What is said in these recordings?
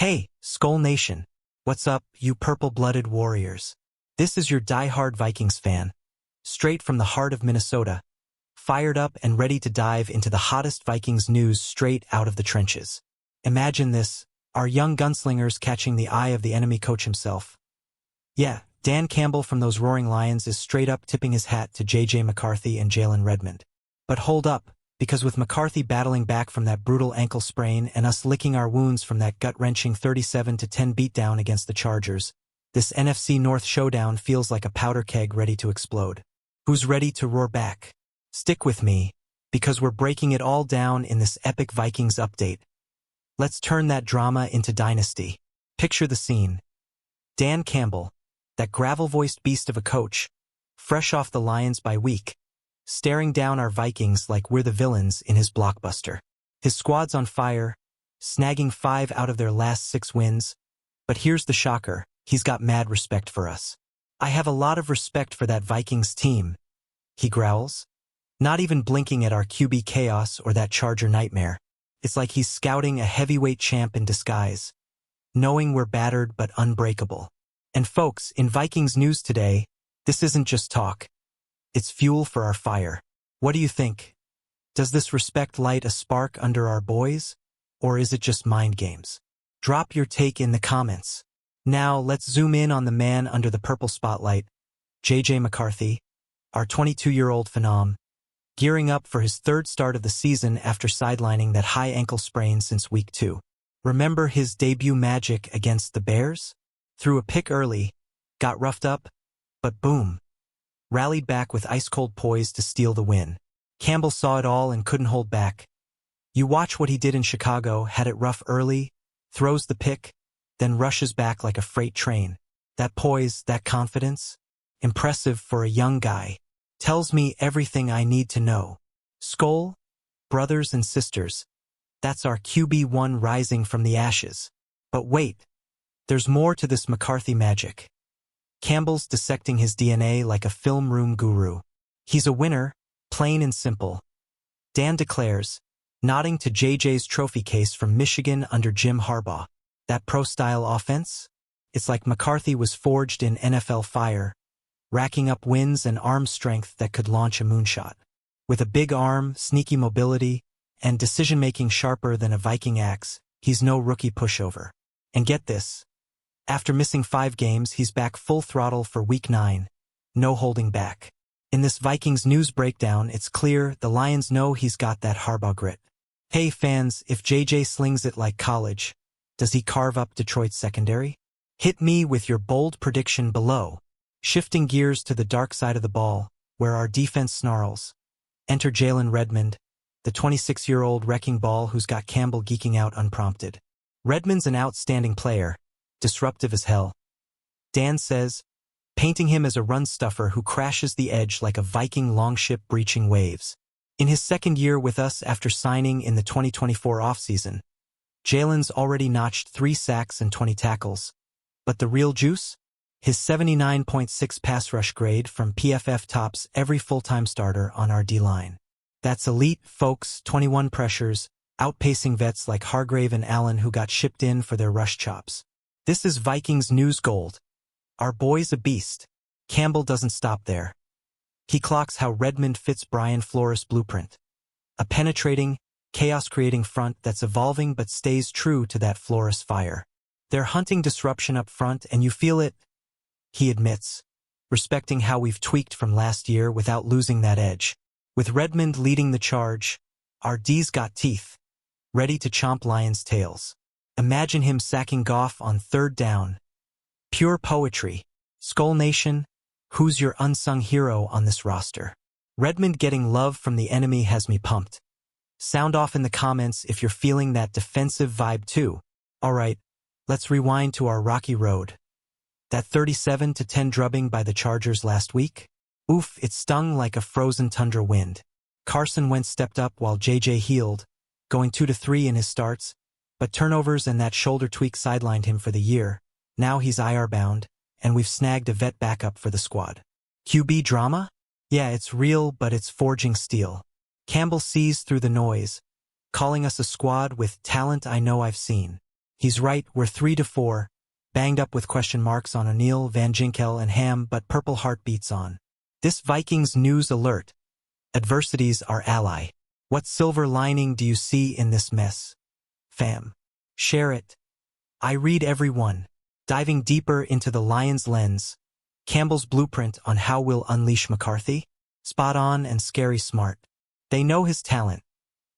Hey, Skull Nation. What's up, you purple-blooded warriors? This is your die-hard Vikings fan, straight from the heart of Minnesota, fired up and ready to dive into the hottest Vikings news straight out of the trenches. Imagine this, our young gunslingers catching the eye of the enemy coach himself. Yeah, Dan Campbell from those Roaring Lions is straight up tipping his hat to J.J. McCarthy and Redmond. But hold up, because with McCarthy battling back from that brutal ankle sprain and us licking our wounds from that gut-wrenching 37-10 beatdown against the Chargers, this NFC North showdown feels like a powder keg ready to explode. Who's ready to roar back? Stick with me, because we're breaking it all down in this epic Vikings update. Let's turn that drama into dynasty. Picture the scene. Dan Campbell, that gravel-voiced beast of a coach, fresh off the Lions bye week, staring down our Vikings like we're the villains in his blockbuster. His squad's on fire, snagging 5 out of their last 6 wins. But here's the shocker, he's got mad respect for us. I have a lot of respect for that Vikings team, he growls, not even blinking at our QB chaos or that Charger nightmare. It's like he's scouting a heavyweight champ in disguise, knowing we're battered but unbreakable. And folks, in Vikings news today, this isn't just talk. It's fuel for our fire. What do you think? Does this respect light a spark under our boys? Or is it just mind games? Drop your take in the comments. Now, let's zoom in on the man under the purple spotlight, J.J. McCarthy, our 22-year-old phenom, gearing up for his 3rd start of the season after sidelining that high ankle sprain since week 2. Remember his debut magic against the Bears? Threw a pick early, got roughed up, but boom, rallied back with ice-cold poise to steal the win. Campbell saw it all and couldn't hold back. You watch what he did in Chicago, had it rough early, throws the pick, then rushes back like a freight train. That poise, that confidence, impressive for a young guy. Tells me everything I need to know. Skull, brothers and sisters, that's our QB1 rising from the ashes. But wait, there's more to this McCarthy magic. Campbell's dissecting his DNA like a film room guru. He's a winner, plain and simple. Dan declares, nodding to JJ's trophy case from Michigan under Jim Harbaugh. That pro-style offense? It's like McCarthy was forged in NFL fire, racking up wins and arm strength that could launch a moonshot. With a big arm, sneaky mobility, and decision-making sharper than a Viking axe, he's no rookie pushover. And get this. After missing 5 games, he's back full throttle for Week 9. No holding back. In this Vikings news breakdown, it's clear the Lions know he's got that Harbaugh grit. Hey fans, if JJ slings it like college, does he carve up Detroit's secondary? Hit me with your bold prediction below. Shifting gears to the dark side of the ball, where our defense snarls. Enter Redmond, the 26-year-old wrecking ball who's got Campbell geeking out unprompted. Redmond's an outstanding player, disruptive as hell. Dan says, painting him as a run-stuffer who crashes the edge like a Viking longship breaching waves. In his 2nd year with us after signing in the 2024 offseason, Jalen's already notched 3 sacks and 20 tackles. But the real juice? His 79.6 pass rush grade from PFF tops every full-time starter on our D-line. That's elite, folks, 21 pressures, outpacing vets like Hargrave and Allen who got shipped in for their rush chops. This is Vikings news gold. Our boy's a beast. Campbell doesn't stop there. He clocks how Redmond fits Brian Flores' blueprint. A penetrating, chaos-creating front that's evolving but stays true to that Flores fire. They're hunting disruption up front and you feel it, he admits, respecting how we've tweaked from last year without losing that edge. With Redmond leading the charge, our D's got teeth, ready to chomp Lions' tails. Imagine him sacking Goff on 3rd down. Pure poetry. Skull Nation, who's your unsung hero on this roster? Redmond getting love from the enemy has me pumped. Sound off in the comments if you're feeling that defensive vibe too. Alright, let's rewind to our rocky road. That 37-10 drubbing by the Chargers last week? Oof, it stung like a frozen tundra wind. Carson Wentz stepped up while JJ healed, going 2-3 in his starts, but turnovers and that shoulder tweak sidelined him for the year. Now he's IR-bound, and we've snagged a vet backup for the squad. QB drama? Yeah, it's real, but it's forging steel. Campbell sees through the noise, calling us a squad with talent I know I've seen. He's right, we're 3-4, banged up with question marks on O'Neill, Van Ginkel, and Ham, but Purple Heart beats on. This Vikings news alert. Adversity's our ally. What silver lining do you see in this mess? Fam. Share it. I read every one. Diving deeper into the Lions' lens. Campbell's blueprint on how we'll unleash McCarthy? Spot on and scary smart. They know his talent.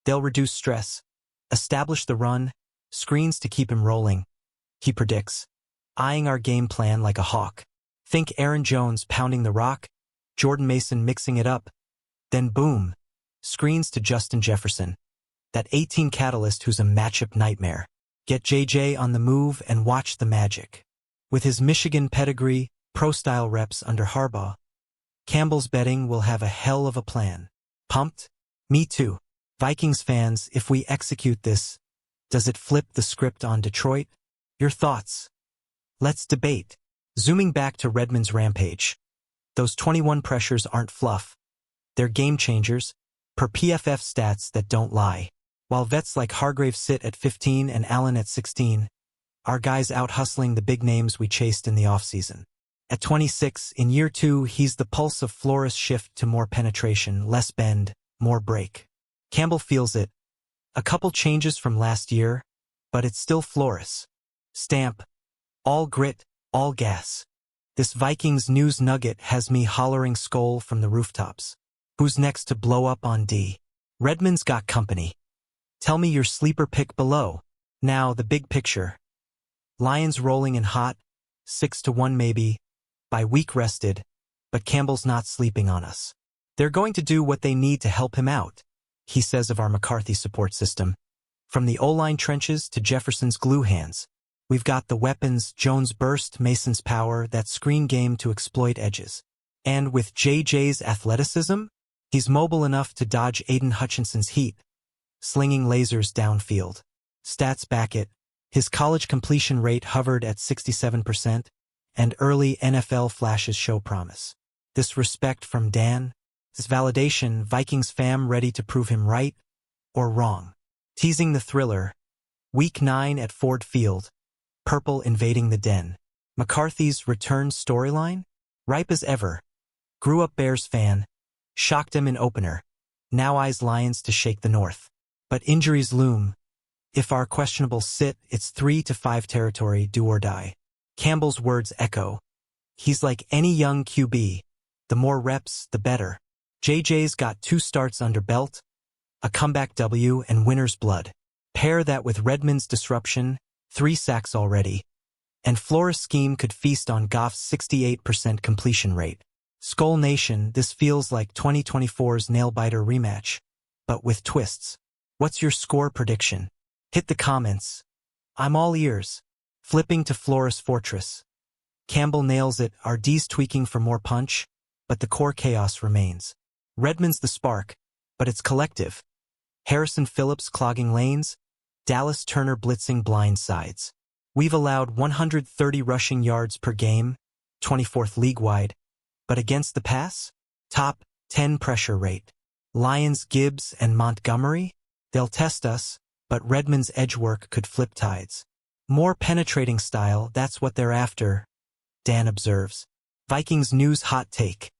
They'll reduce stress. Establish the run. Screens to keep him rolling. He predicts. Eyeing our game plan like a hawk. Think Aaron Jones pounding the rock. Jordan Mason mixing it up. Then boom. Screens to Justin Jefferson. That 18 catalyst who's a matchup nightmare. Get JJ on the move and watch the magic. With his Michigan pedigree, pro-style reps under Harbaugh, Campbell's betting will have a hell of a plan. Pumped? Me too. Vikings fans, if we execute this, does it flip the script on Detroit? Your thoughts? Let's debate. Zooming back to Redmond's rampage. Those 21 pressures aren't fluff. They're game changers, per PFF stats that don't lie. While vets like Hargrave sit at 15 and Allen at 16, our guys out hustling the big names we chased in the offseason. At 26, in year 2, he's the pulse of Flores' shift to more penetration, less bend, more break. Campbell feels it. A couple changes from last year, but it's still Flores. Stamp. All grit, all gas. This Vikings news nugget has me hollering Skol from the rooftops. Who's next to blow up on D? Redmond's got company. Tell me your sleeper pick below. Now, the big picture. Lions rolling in hot, 6-1 maybe, by week rested, but Campbell's not sleeping on us. They're going to do what they need to help him out, he says of our McCarthy support system. From the O-line trenches to Jefferson's glue hands, we've got the weapons, Jones' burst, Mason's power, that screen game to exploit edges. And with JJ's athleticism, he's mobile enough to dodge Aiden Hutchinson's heat, slinging lasers downfield. Stats back it. His college completion rate hovered at 67%, and early NFL flashes show promise. This respect from Dan, this validation, Vikings fam ready to prove him right or wrong. Teasing the thriller. Week 9 at Ford Field. Purple invading the den. McCarthy's return storyline? Ripe as ever. Grew up Bears fan. Shocked him in opener. Now eyes Lions to shake the North. But injuries loom. If our questionables sit, it's 3-5 territory, do or die. Campbell's words echo. He's like any young QB. The more reps, the better. JJ's got 2 starts under belt, a comeback W, and winner's blood. Pair that with Redmond's disruption, 3 sacks already. And Flores' scheme could feast on Goff's 68% completion rate. Skol Nation, this feels like 2024's nail-biter rematch, but with twists. What's your score prediction? Hit the comments. I'm all ears. Flipping to Flores Fortress. Campbell nails it, our D's tweaking for more punch, but the core chaos remains. Redmond's the spark, but it's collective. Harrison Phillips clogging lanes, Dallas Turner blitzing blind sides. We've allowed 130 rushing yards per game, 24th league-wide, but against the pass? Top 10 pressure rate. Lions, Gibbs, and Montgomery? They'll test us, but Redmond's edge work could flip tides. More penetrating style, that's what they're after, Dan observes. Vikings news hot take.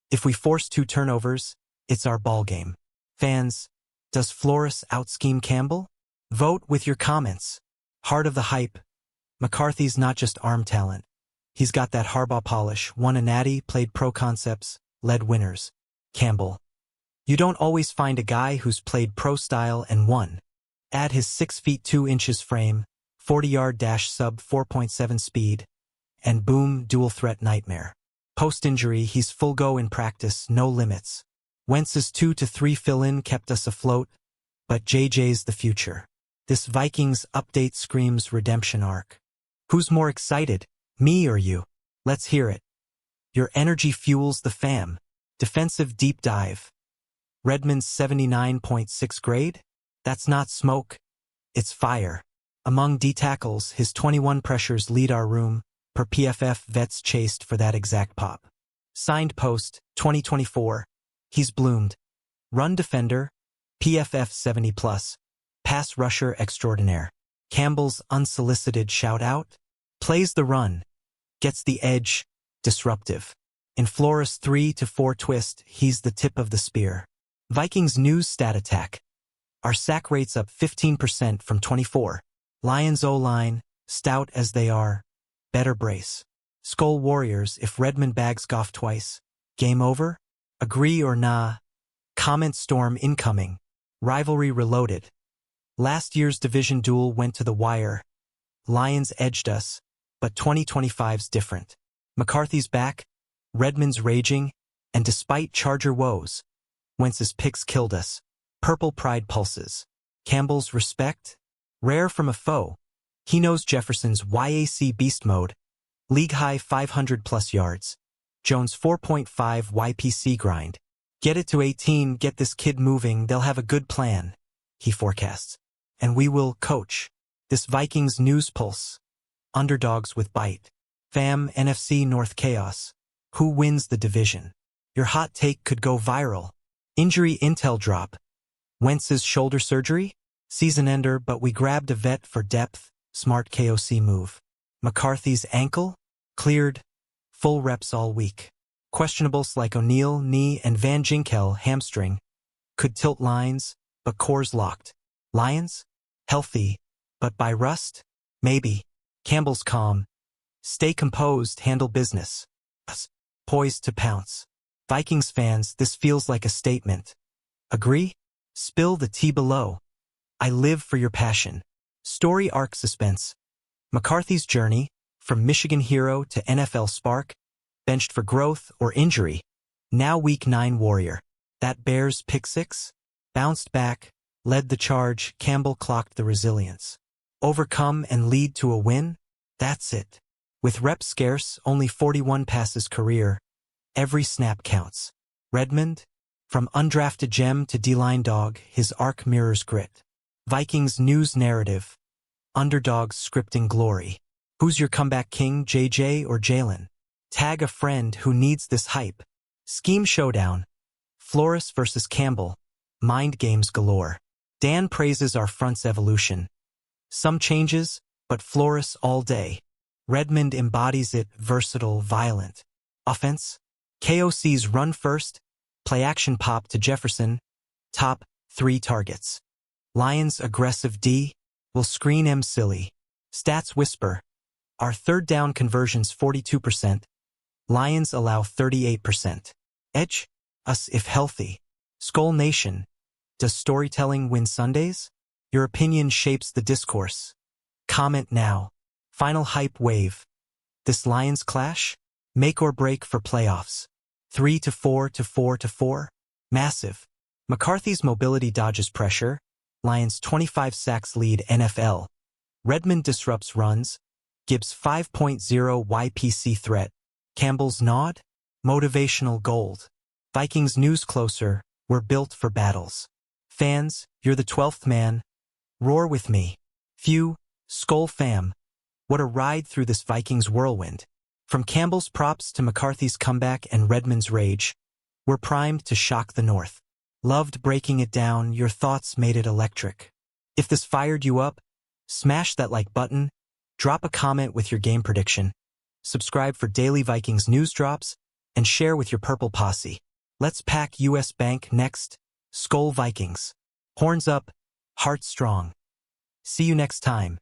If we force 2 turnovers, it's our ballgame. Fans, does Flores out-scheme Campbell? Vote with your comments. Heart of the hype. McCarthy's not just arm talent. He's got that Harbaugh polish, won a natty, played pro concepts, led winners. Campbell. You don't always find a guy who's played pro style and won. Add his 6 feet 2 inches frame, 40-yard dash sub 4.7 speed, and boom, dual threat nightmare. Post-injury, he's full go in practice, no limits. Wentz's 2-3 fill-in kept us afloat, but JJ's the future. This Vikings update screams redemption arc. Who's more excited, me or you? Let's hear it. Your energy fuels the fam. Defensive deep dive. Redmond's 79.6 grade? That's not smoke. It's fire. Among D tackles, his 21 pressures lead our room, per PFF vets chased for that exact pop. Signed post, 2024. He's bloomed. Run defender, PFF 70+. Pass rusher extraordinaire. Campbell's unsolicited shout-out. Plays the run. Gets the edge. Disruptive. In Flores' 3-4 twist, he's the tip of the spear. Vikings news stat attack. Our sack rate's up 15% from 24. Lions O-line, stout as they are, better brace. Skull Warriors, if Redmond bags Goff twice. Game over? Agree or nah? Comment storm incoming. Rivalry reloaded. Last year's division duel went to the wire. Lions edged us, but 2025's different. McCarthy's back, Redmond's raging, and despite Charger woes, Wentz's picks killed us. Purple pride pulses. Campbell's respect? Rare from a foe. He knows Jefferson's YAC beast mode. League-high 500-plus yards. Jones' 4.5 YPC grind. Get it to 18, get this kid moving, they'll have a good plan, he forecasts. And we will coach. This Vikings news pulse. Underdogs with bite. Fam, NFC North chaos. Who wins the division? Your hot take could go viral. Injury intel drop. Wentz's shoulder surgery? Season ender, but we grabbed a vet for depth. Smart KOC move. McCarthy's ankle? Cleared. Full reps all week. Questionables like O'Neal, knee, and Van Ginkel, hamstring. Could tilt lines, but core's locked. Lions? Healthy, but by rust? Maybe. Campbell's calm. Stay composed, handle business. Us. Poised to pounce. Vikings fans, this feels like a statement. Agree? Spill the tea below. I live for your passion. Story arc suspense. McCarthy's journey, from Michigan hero to NFL spark, benched for growth or injury. Now Week 9 warrior. That Bears pick six? Bounced back, led the charge, Campbell clocked the resilience. Overcome and lead to a win? That's it. With reps scarce, only 41 passes career. Every snap counts. Redmond? From undrafted gem to D-line dog, his arc mirrors grit. Vikings news narrative. Underdogs scripting glory. Who's your comeback king, JJ or Jalen? Tag a friend who needs this hype. Scheme showdown. Flores versus Campbell. Mind games galore. Dan praises our front's evolution. Some changes, but Flores all day. Redmond embodies it, versatile, violent. Offense? KOC's run first, play action pop to Jefferson, top 3 targets. Lions aggressive D, will screen M silly. Stats whisper, our third down conversions 42%, Lions allow 38%. Edge, us if healthy. Skull Nation, does storytelling win Sundays? Your opinion shapes the discourse. Comment now. Final hype wave. This Lions clash? Make or break for playoffs. 3-4 to 4-4. Massive. McCarthy's mobility dodges pressure. Lions 25 sacks lead NFL. Redmond disrupts runs. Gibbs 5.0 YPC threat. Campbell's nod? Motivational gold. Vikings news closer. We're built for battles. Fans, you're the 12th man. Roar with me. Phew, Skull fam. What a ride through this Vikings whirlwind. From Campbell's props to McCarthy's comeback and Redmond's rage, we're primed to shock the North. Loved breaking it down, your thoughts made it electric. If this fired you up, smash that like button, drop a comment with your game prediction, subscribe for daily Vikings news drops, and share with your purple posse. Let's pack US Bank next. Skull Vikings. Horns up, heart strong. See you next time.